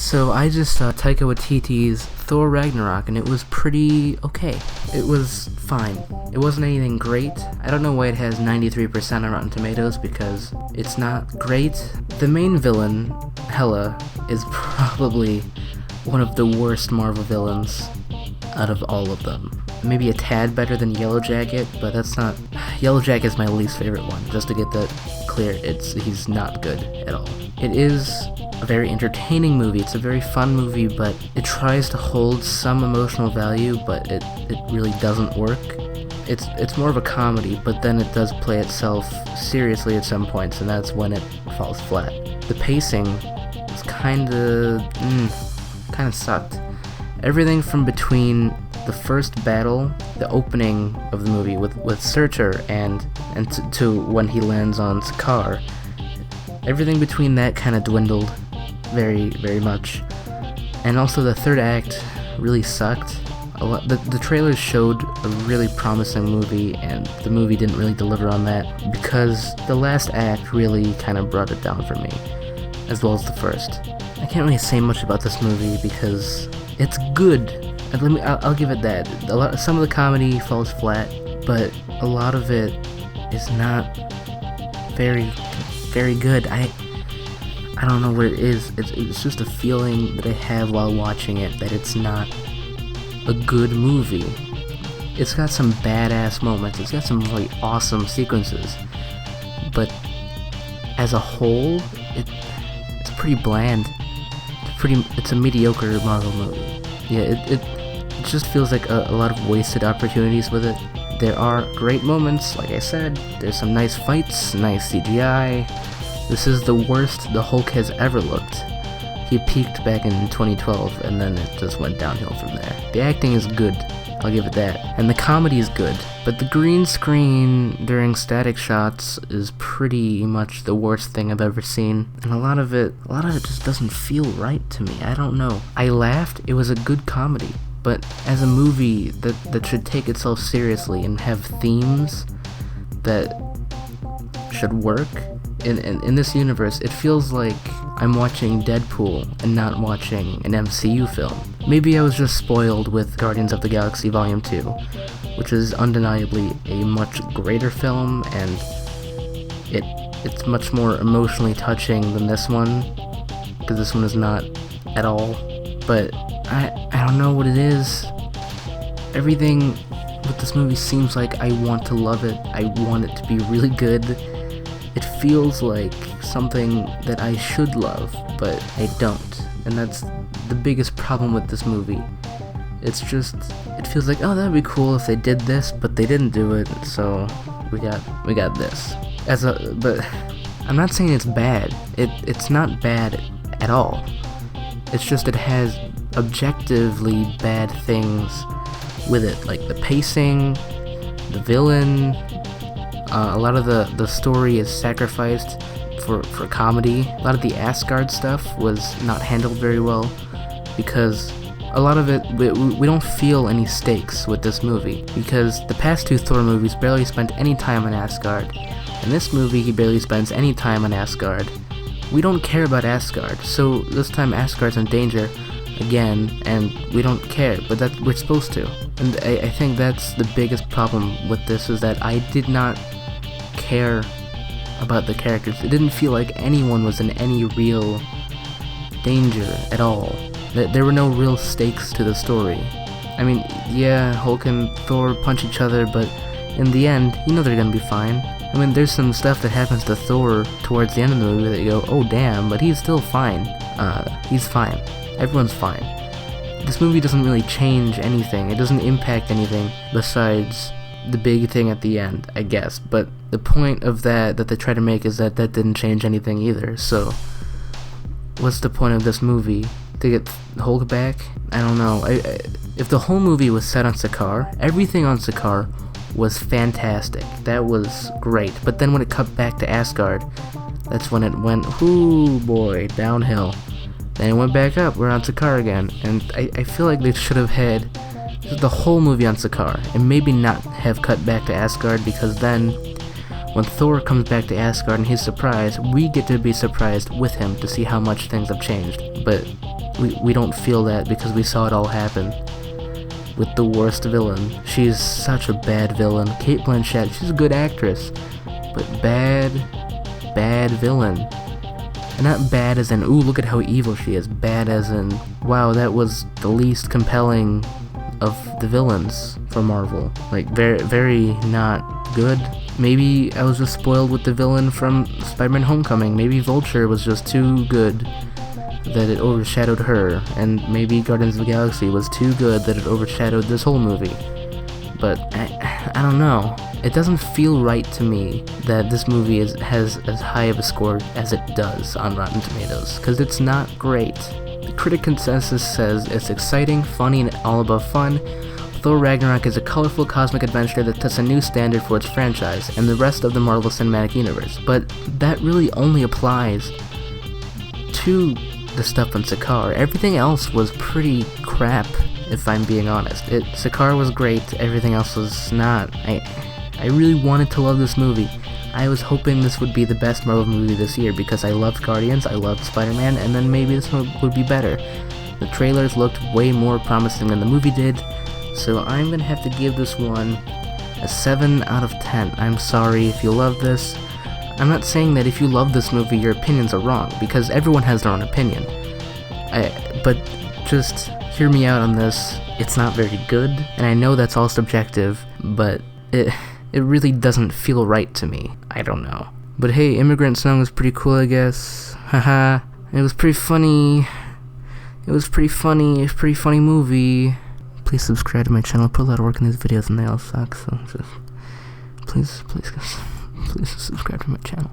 So I just saw Taika Watiti's Thor Ragnarok, and it was pretty okay. It was fine. It wasn't anything great. I don't know why it has 93% on Rotten Tomatoes, because it's not great. The main villain, Hela, is probably one of the worst Marvel villains out of all of them. Maybe a tad better than Yellow Jacket, but that's not... Yellow Jacket's my least favorite one, just to get that clear. He's not good at all. It is a very entertaining movie. It's a very fun movie, but it tries to hold some emotional value, but it really doesn't work. It's more of a comedy, but then it does play itself seriously at some points, and that's when it falls flat. The pacing is kinda sucked. Everything from between the first battle, the opening of the movie with Surtur, and to when he lands on Sakaar, everything between that kind of dwindled very, very much. And also the third act really sucked. The trailers showed a really promising movie, and the movie didn't really deliver on that, because the last act really kind of brought it down for me, as well as the first. I can't really say much about this movie because it's good. I'll give it that. Some of the comedy falls flat, but a lot of it is not very, very good. I don't know what it is. It's just a feeling that I have while watching it, that it's not a good movie. It's got some badass moments. It's got some really awesome sequences, but as a whole, it's pretty bland. It's a mediocre Marvel movie. Yeah, it just feels like a lot of wasted opportunities with it. There are great moments, like I said. There's some nice fights, nice CGI. This is the worst the Hulk has ever looked. He peaked back in 2012, and then it just went downhill from there. The acting is good, I'll give it that. And the comedy is good, but the green screen during static shots is pretty much the worst thing I've ever seen. And a lot of it just doesn't feel right to me. I don't know. I laughed, it was a good comedy. But as a movie that should take itself seriously and have themes that should work in this universe, it feels like I'm watching Deadpool and not watching an MCU film. Maybe I was just spoiled with Guardians of the Galaxy Volume 2, which is undeniably a much greater film, and it's much more emotionally touching than this one, because this one is not at all. But I don't know what it is. Everything with this movie seems like I want to love it. I want it to be really good. It feels like something that I should love, but I don't. And that's the biggest problem with this movie. It feels like, oh, that'd be cool if they did this, but they didn't do it, so we got this. But I'm not saying it's bad. It's not bad at all. It's just it has objectively bad things with it, like the pacing, the villain. A lot of the story is sacrificed for comedy. A lot of the Asgard stuff was not handled very well, because a lot of it, we don't feel any stakes with this movie, because the past two Thor movies barely spent any time on Asgard. In this movie, he barely spends any time on Asgard. We don't care about Asgard, so this time Asgard's in danger again, and we don't care, but we're supposed to. And I think that's the biggest problem with this, is that I did not care about the characters. It didn't feel like anyone was in any real danger at all. There were no real stakes to the story. I mean, yeah, Hulk and Thor punch each other, but in the end, you know they're gonna be fine. I mean, there's some stuff that happens to Thor towards the end of the movie that you go, oh damn, but he's still fine. He's fine. Everyone's fine. This movie doesn't really change anything. It doesn't impact anything besides the big thing at the end, I guess. But the point of that they try to make is that didn't change anything either. So what's the point of this movie? To get Hulk back? I don't know. If the whole movie was set on Sakaar, everything on Sakaar was fantastic. That was great. But then when it cut back to Asgard, that's when it went, ooh boy, downhill. Then it went back up. We're on Sakaar again. And I feel like they should have had the whole movie on Sakaar, and maybe not have cut back to Asgard, because then when Thor comes back to Asgard and he's surprised, we get to be surprised with him to see how much things have changed. But we don't feel that because we saw it all happen with the worst villain. She's such a bad villain. Cate Blanchett, she's a good actress, but bad villain. And not bad as in, ooh, look at how evil she is. Bad as in, wow, that was the least compelling of the villains for Marvel. Like, very not good. Maybe I was just spoiled with the villain from Spider-Man Homecoming. Maybe Vulture was just too good that it overshadowed her. And maybe Guardians of the Galaxy was too good that it overshadowed this whole movie. But I don't know. It doesn't feel right to me that this movie has as high of a score as it does on Rotten Tomatoes, because it's not great. The critic consensus says it's exciting, funny, and all above fun. Thor Ragnarok is a colorful cosmic adventure that sets a new standard for its franchise and the rest of the Marvel Cinematic Universe, but that really only applies to the stuff in Sakaar. Everything else was pretty crap, if I'm being honest. Sakaar was great, everything else was not. I really wanted to love this movie. I was hoping this would be the best Marvel movie this year because I loved Guardians, I loved Spider-Man, and then maybe this one would be better. The trailers looked way more promising than the movie did, so I'm gonna have to give this one a 7 out of 10. I'm sorry if you love this. I'm not saying that if you love this movie, your opinions are wrong, because everyone has their own opinion. But just hear me out on this. It's not very good, and I know that's all subjective, but it really doesn't feel right to me. I don't know. But hey, Immigrant Song was pretty cool, I guess. Haha. It was pretty funny. It was pretty funny. It's a pretty funny movie. Please subscribe to my channel. I put a lot of work in these videos and they all suck, so just please subscribe to my channel.